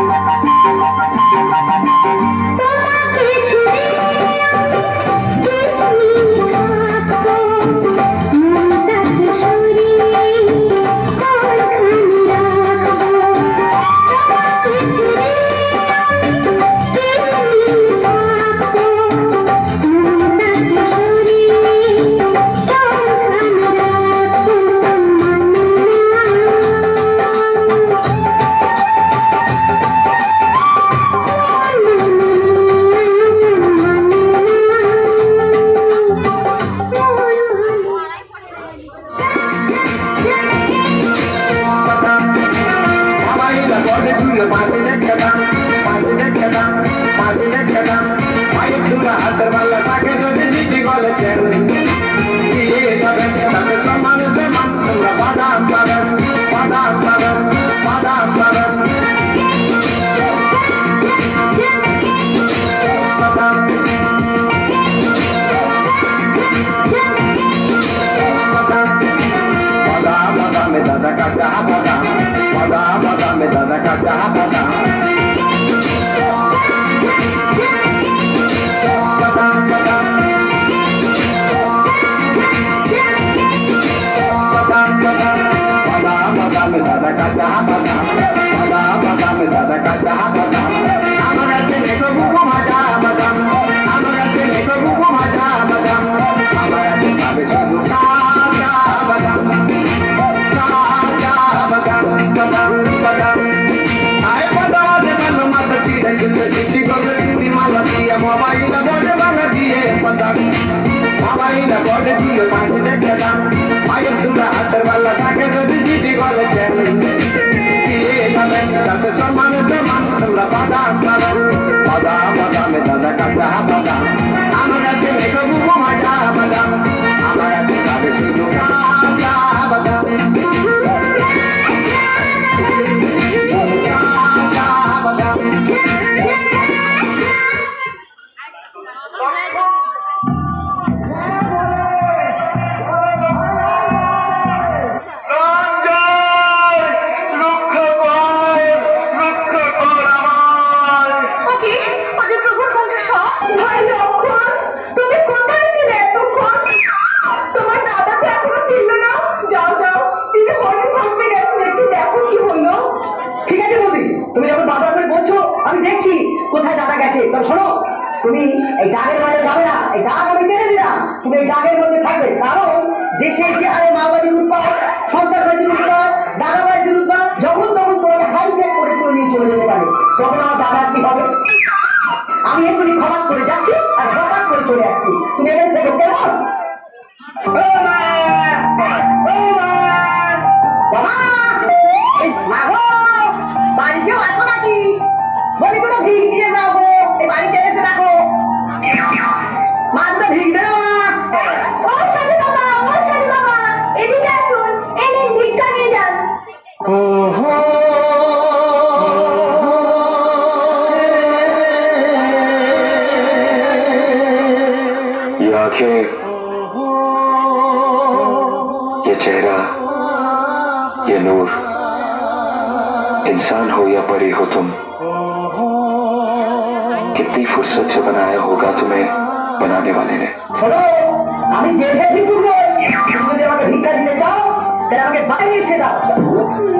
Thank you. বাইনা বড় দিও কাছে দেখে দাম মায়ের তুলা হাতের বাল্লা থাকে যদি জিটি গলে চলে দিয়ে যাবে তাতে সমান সমান তোমরা বাদাম বাদাম বাদাম বাদামে দাদা কাঁচা বাদাম আমার আছে লেখো বুবু মাটা বাদাম আমার আছে খাবে শুধু কাঁচা বাদাম কোথায় দাদা গেছে তো শোনো তুমি এই দাগের বাইরে যাবে না এই দাগ আমি টেনে দিলাম তুমি এই দাগের মধ্যে থাকবে কারণ দেশে যে হারে মাওবাদীর উৎপাদ সন্ত্রাসবাদীর উৎপাদ দাদাবাদীর উৎপাদ যখন তখন তোমাকে হাইজ্যাক করে তুলে নিয়ে চলে যেতে পারে তখন আমার দাদার কি হবে আমি এক্ষুনি ক্ষমা করে যাচ্ছি আর ক্ষমা করে চলে আসছি তুমি এখান থেকে কেমন বাড়িতেও আসবো নাকি বলি কোনো ভিড় দিয়ে যাবো এই বাড়িতে এসে রাখো মাছ তো ভিড় দেবো ওর সাথে বাবা এদিকে আসুন এনে ভিক্ষা নিয়ে যান ये आंखें ये चेहरा ये नूर इंसान हो या परी हो तुम कितनी फुर्सत से बनाया होगा तुम्हें बनाने वाले ने শোনো আমি যে সে ভিক্ষুক নই তুমি যদি আমাকে ভিক্ষা দিতে চাও তাহলে আমাকে বাইরে এসে দাও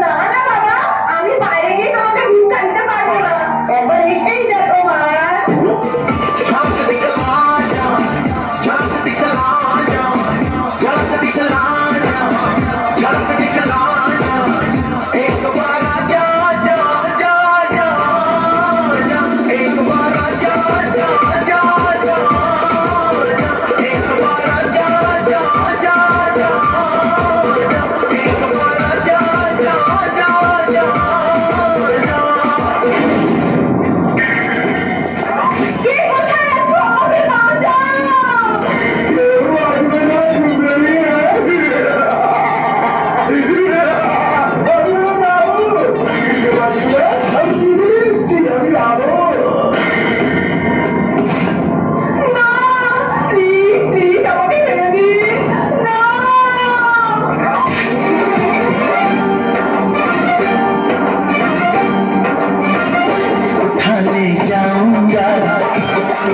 না না বাবা আমি বাইরে গিয়ে তোমাকে ভিক্ষা দিতে পারবো না একবার এসেই দেখো মা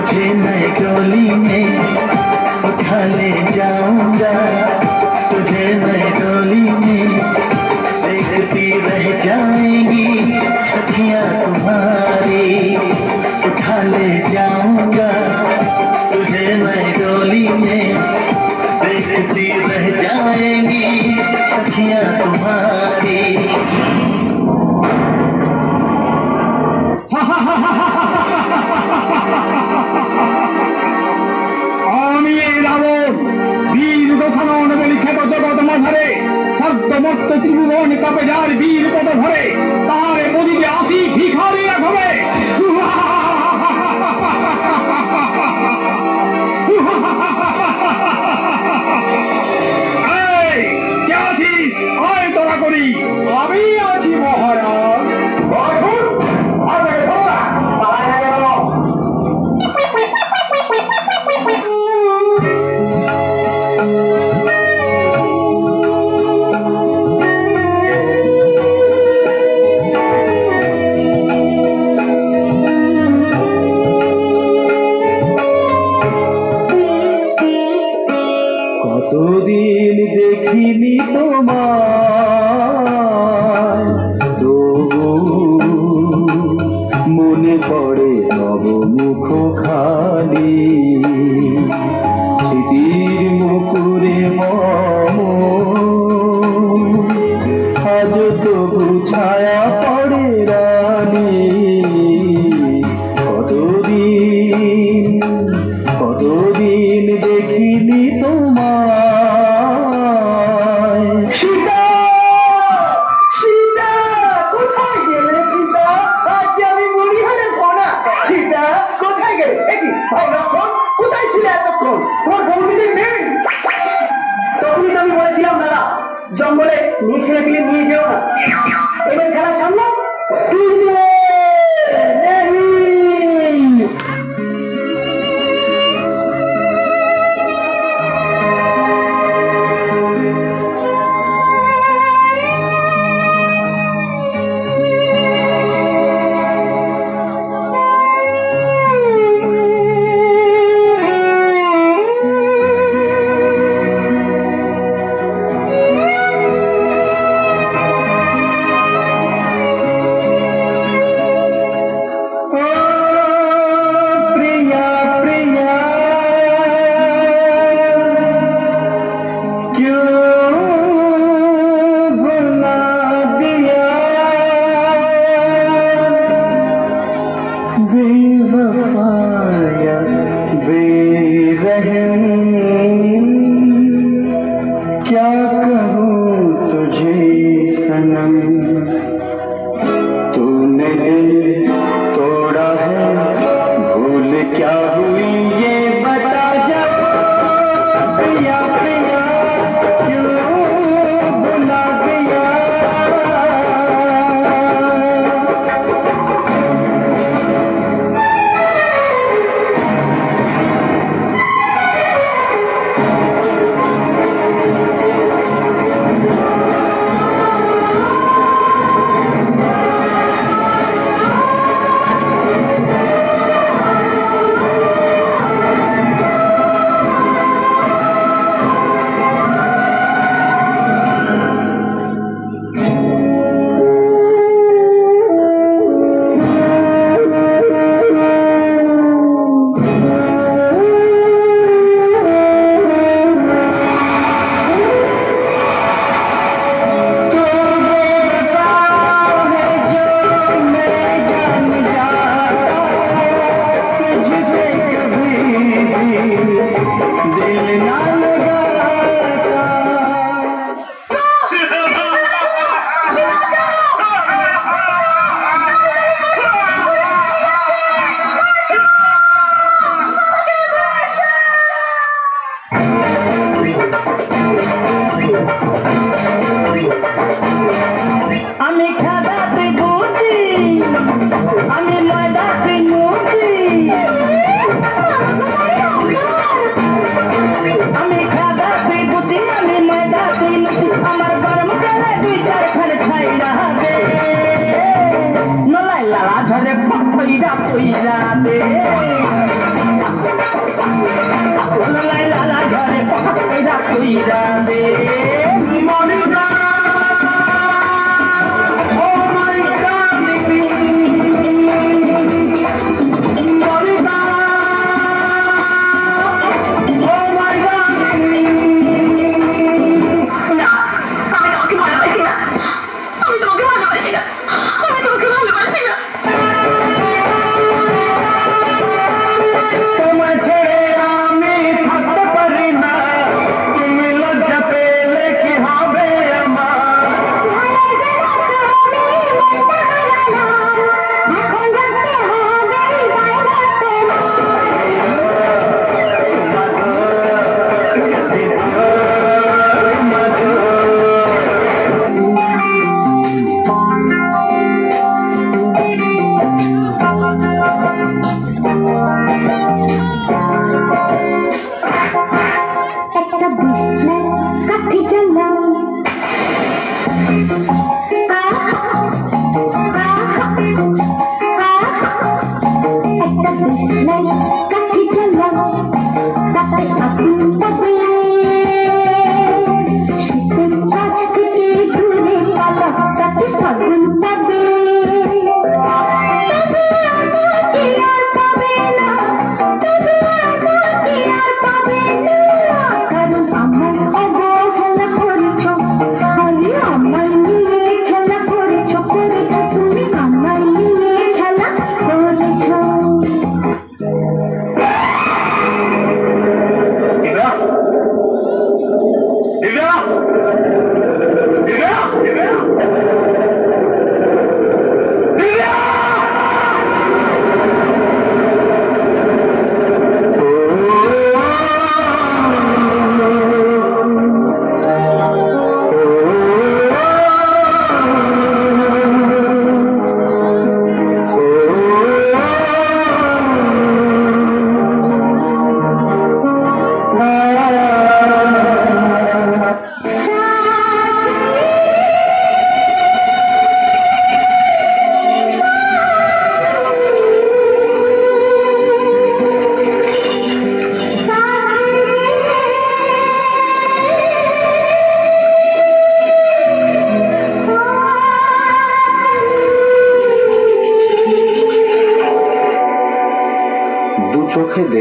तुझे मैं डोली में उठा ले जाऊंगा तुझे मैं डोली में देखती रह जाएंगी सखियां तुम्हारी उठा ले जाऊंगा तुझे मैं डोली में देखती रह जाएंगी सखियां तुम्हारी আমি এই রাবণ বীর দশানন বলি খ্যাত জগৎ মাঝারে শব্দমর্ত ত্রিভুবন কাপে যার বীর পদ ধরে তার মদিতে আসি ভিখারি রাখবে কে আছিস আয় তোরা করি আমি আছি মহারাজ কতদিন দেখিনি তোমায় তবু মনে পড়ে নব মুখ খালি স্মৃতির মুকুরে মম আজ তবু ছায়া পড়ে রানী কতদিন দেখিনি তোমার বৌদি যে মেয়ে, তখনই তো আমি বলেছিলাম দাদা জঙ্গলে নিয়ে ছেলে পিলে নিয়ে যেও না। এবার খেলার সামনে क्या कहूँ तुझे सनम, तूने दिल तोड़ा है, भूल क्या हुई ये बता जा। प्रिया प्रिया क्यों भुला गया। तुम्हें ছেড়ে আমি থাকতে পারি না, তুমি লজ্জা পেলে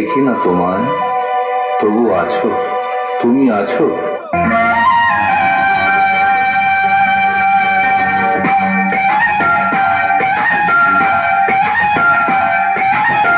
দেখি না তোমায়, তবু আছো, তুমি আছো।